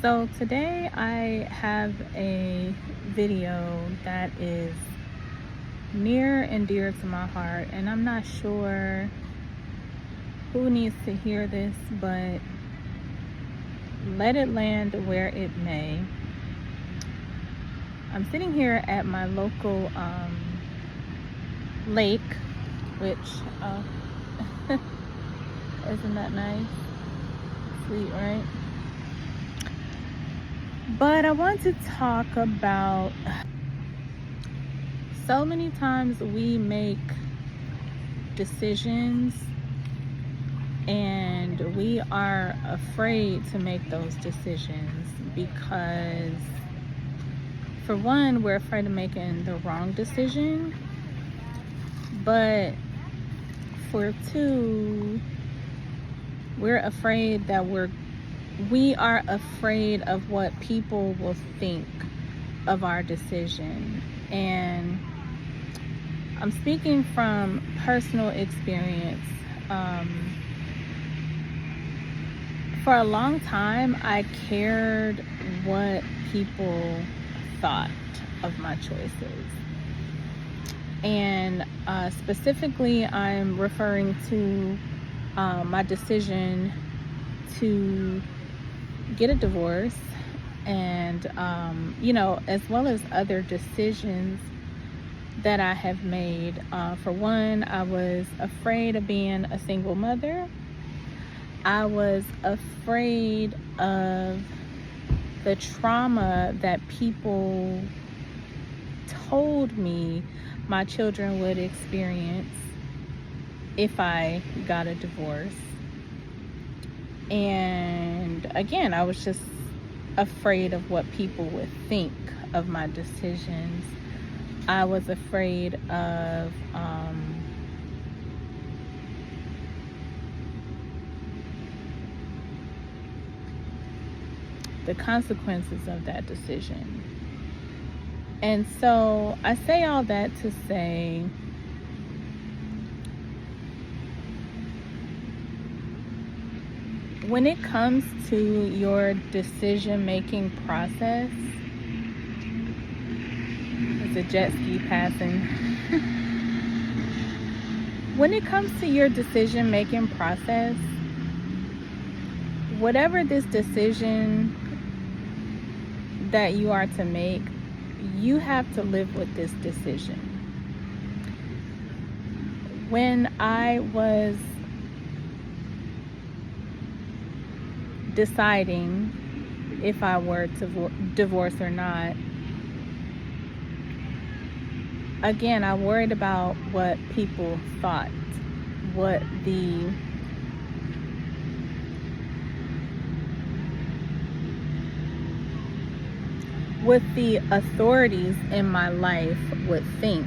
So today I have a video that is near and dear to my heart, and I'm not sure who needs to hear this, but let it land where it may. I'm sitting here at my local lake, which isn't that nice? Sweet, right? But I want to talk about so many times we make decisions and we are afraid to make those decisions because, for one, we're afraid of making the wrong decision, but for two, we're afraid that we are afraid of what people will think of our decision. And I'm speaking from personal experience. For a long time, I cared what people thought of my choices. And specifically, I'm referring to my decision to get a divorce and, as well as other decisions that I have made. For one, I was afraid of being a single mother. I was afraid of the trauma that people told me my children would experience if I got a divorce. And again, I was just afraid of what people would think of my decisions. I was afraid of the consequences of that decision. And so I say all that to say, when it comes to your decision-making process, there's a jet ski passing. When it comes to your decision-making process, whatever this decision that you are to make, you have to live with this decision. When I was deciding if I were to divorce or not, again, I worried about what people thought, what the authorities in my life would think.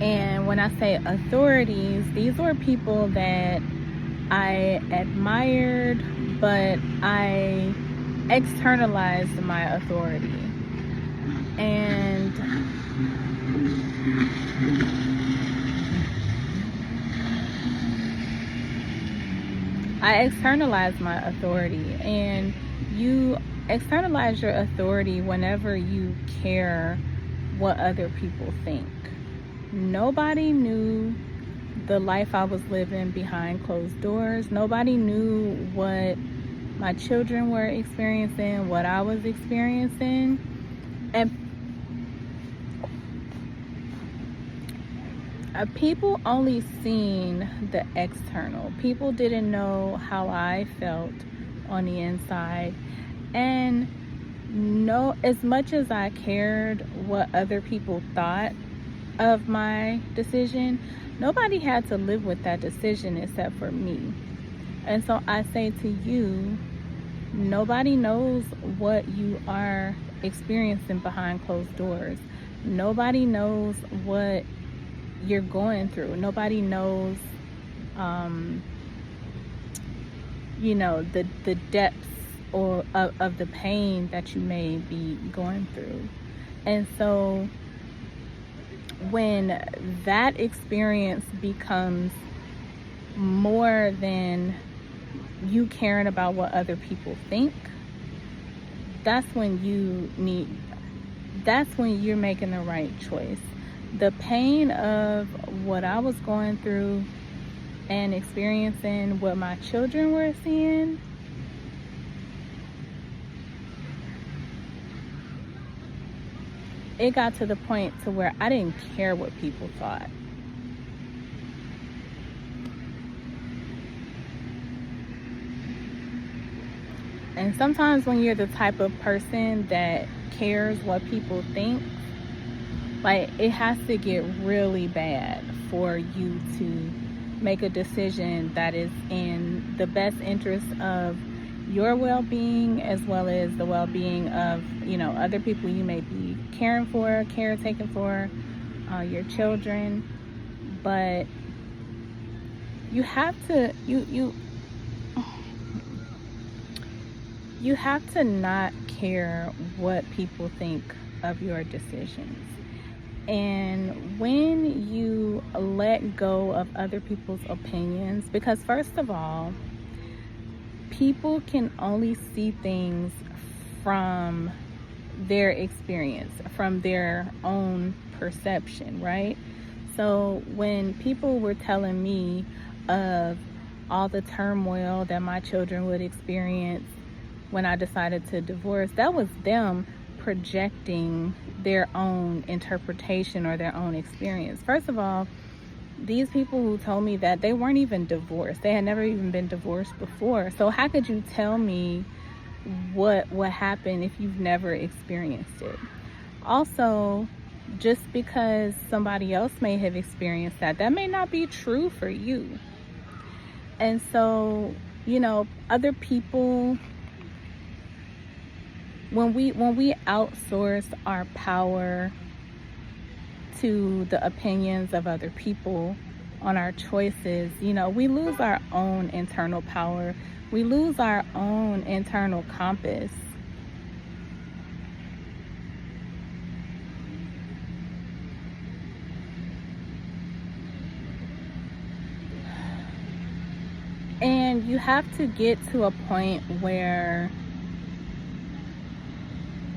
And when I say authorities, these were people that I admired, but I externalized my authority. And I externalized my authority. And you externalize your authority whenever you care what other people think. Nobody knew the life I was living behind closed doors. Nobody knew what my children were experiencing, what I was experiencing. And people only seen the external. People didn't know how I felt on the inside. And as much as I cared what other people thought of my decision, nobody had to live with that decision except for me. And so I say to you, nobody knows what you are experiencing behind closed doors. Nobody knows what you're going through. Nobody knows, the depths of the pain that you may be going through. And so when that experience becomes more than you caring about what other people think, that's when that's when you're making the right choice. The pain of what I was going through and experiencing, what my children were seeing, it got to the point to where I didn't care what people thought. And sometimes when you're the type of person that cares what people think, like, it has to get really bad for you to make a decision that is in the best interest of your well-being, as well as the well-being of, other people you may be caring for, caretaking for, your children. But you have to you have to not care what people think of your decisions. And when you let go of other people's opinions, because first of all, people can only see things from their experience, from their own perception, right? So when people were telling me of all the turmoil that my children would experience when I decided to divorce, that was them projecting their own interpretation or their own experience. First of all, these people who told me that, they weren't even divorced. They had never even been divorced before. So how could you tell me what happened if you've never experienced it? Also, just because somebody else may have experienced that may not be true for you. And so, other people, when we outsource our power to the opinions of other people on our choices, we lose our own internal power. We lose our own internal compass. And you have to get to a point where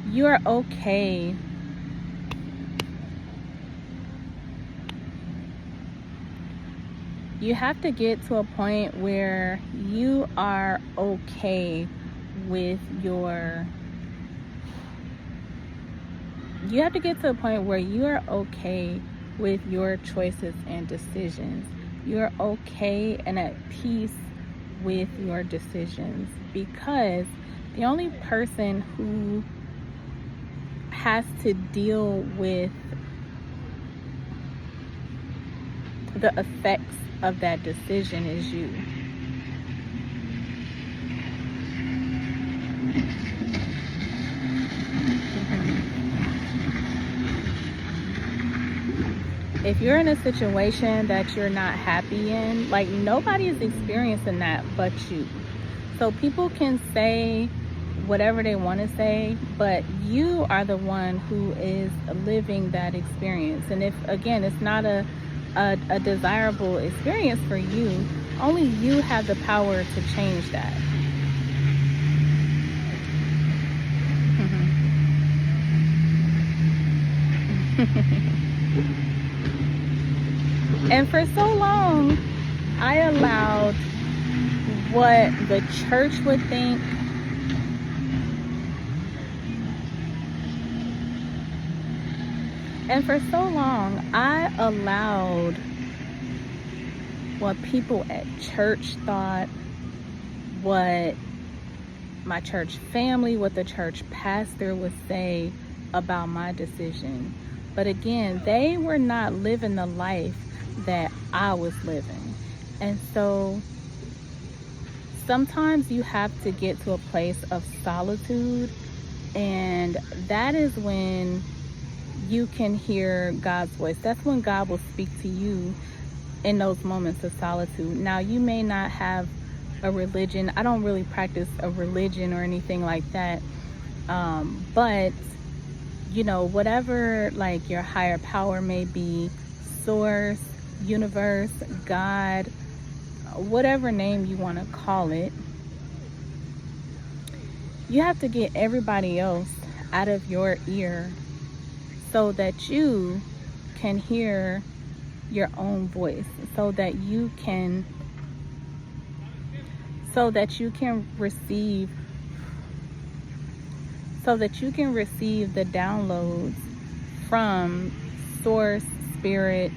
you're okay you have to get to a point where you are okay with your choices and decisions. You're okay and at peace with your decisions, because the only person who has to deal with the effects of that decision is you. If you're in a situation that you're not happy in, like, nobody is experiencing that but you. So people can say whatever they want to say, but you are the one who is living that experience. And if, again, it's not a desirable experience for you, only you have the power to change that. And for so long, I allowed what the church would think, and for so long, I allowed what people at church thought, what my church family, what the church pastor would say about my decision. But again, they were not living the life that I was living. And so sometimes you have to get to a place of solitude, and that is when you can hear God's voice. That's when God will speak to you in those moments of solitude. Now, you may not have a religion. I don't really practice a religion or anything like that. But, whatever, like, your higher power may be, source, universe, God, whatever name you want to call it, You have to get everybody else out of your ear so that you can hear your own voice, so that you can so that you can receive so that you can receive the downloads from source, spirit.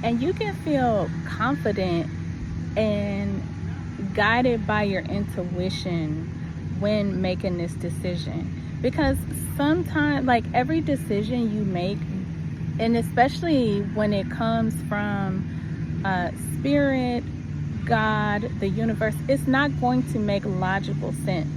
And you can feel confident and guided by your intuition when making this decision, because sometimes, like, every decision you make, and especially when it comes from spirit, God, the universe, it's not going to make logical sense.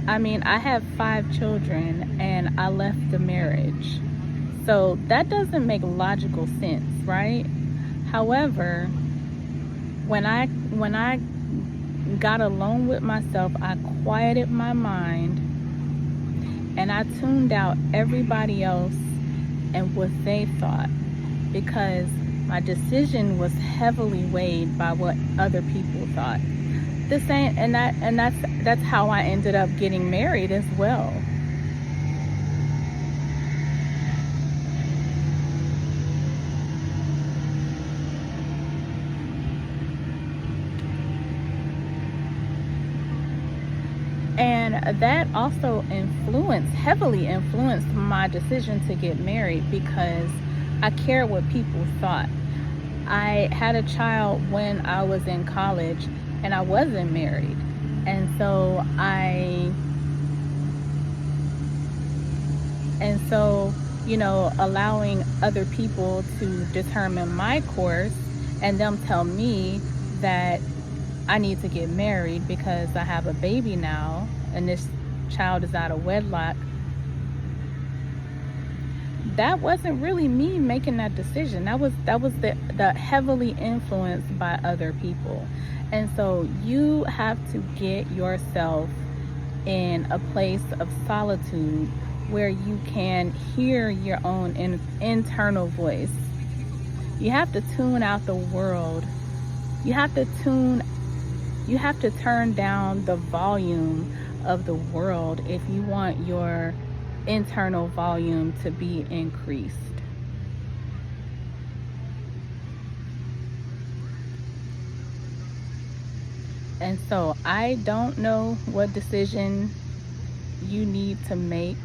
I mean, I have 5 children and I left the marriage. So that doesn't make logical sense, right? However, when I got alone with myself, I quieted my mind and I tuned out everybody else and what they thought, because my decision was heavily weighed by what other people thought. The same, and that's how I ended up getting married as well. And that also heavily influenced my decision to get married, because I cared what people thought. I had a child when I was in college and I wasn't married. And so allowing other people to determine my course and them tell me that I need to get married because I have a baby now and this child is out of wedlock, that wasn't really me making that decision. That was the heavily influenced by other people. And so you have to get yourself in a place of solitude where you can hear your own internal voice. You have to tune out the world. You have to turn down the volume of the world if you want your internal volume to be increased. And so I don't know what decision you need to make,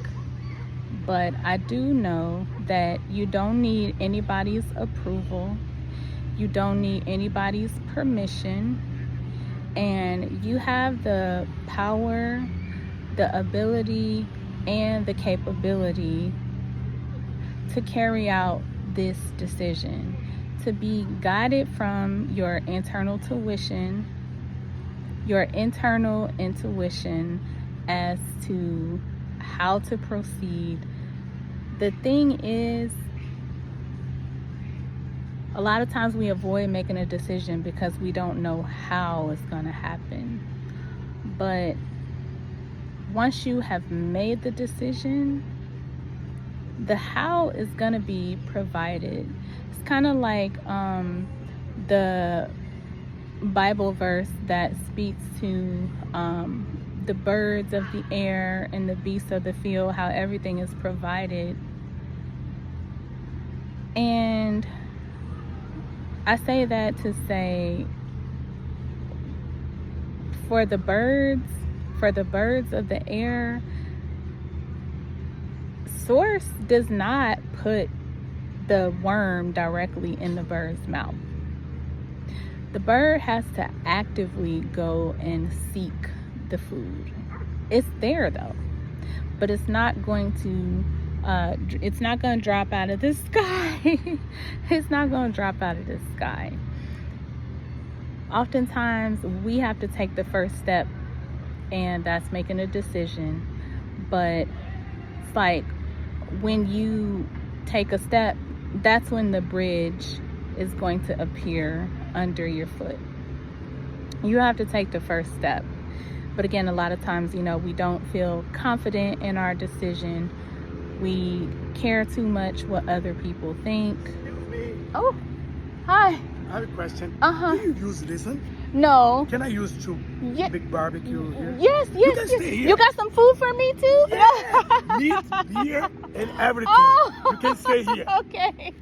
but I do know that you don't need anybody's approval. You don't need anybody's permission. And you have the power, the ability, and the capability to carry out this decision, to be guided from your internal intuition as to how to proceed. The thing is, a lot of times we avoid making a decision because we don't know how it's going to happen. But once you have made the decision, the how is going to be provided. It's kind of like the Bible verse that speaks to the birds of the air and the beasts of the field, how everything is provided. And I say that to say, for the birds of the air, Source does not put the worm directly in the bird's mouth. The bird has to actively go and seek the food. It's there though, but it's not going to drop out of the sky. It's not going to drop out of the sky. Oftentimes we have to take the first step, and that's making a decision. But it's like when you take a step, that's when the bridge is going to appear under your foot. You have to take the first step. But again, a lot of times, we don't feel confident in our decision. We care too much what other people think. Excuse me. Oh, hi. I have a question. Uh-huh. Do you use this one? No. Can I use two big barbecue here? Yes. You can stay here. You got some food for me too? Yeah. Meat, beer, and everything. Oh. You can stay here. Okay.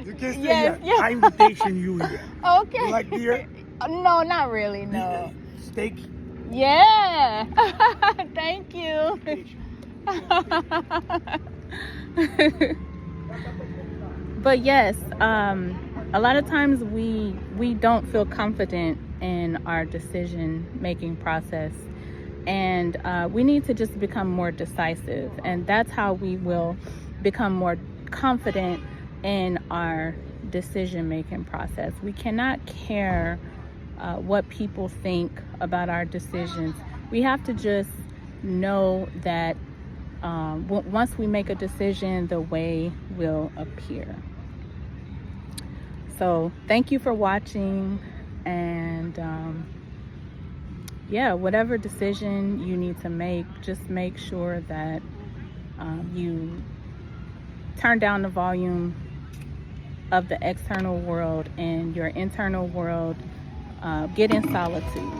You can stay Yes, here. yes. I invitation you here. Okay. You like beer? No, not really, no. Steak? Yeah. Thank you. But yes, a lot of times we don't feel confident in our decision making process, and we need to just become more decisive, and that's how we will become more confident in our decision making process. We cannot care what people think about our decisions. We have to just know that once we make a decision, the way will appear. So thank you for watching, and yeah, whatever decision you need to make, just make sure that you turn down the volume of the external world, and your internal world get in solitude.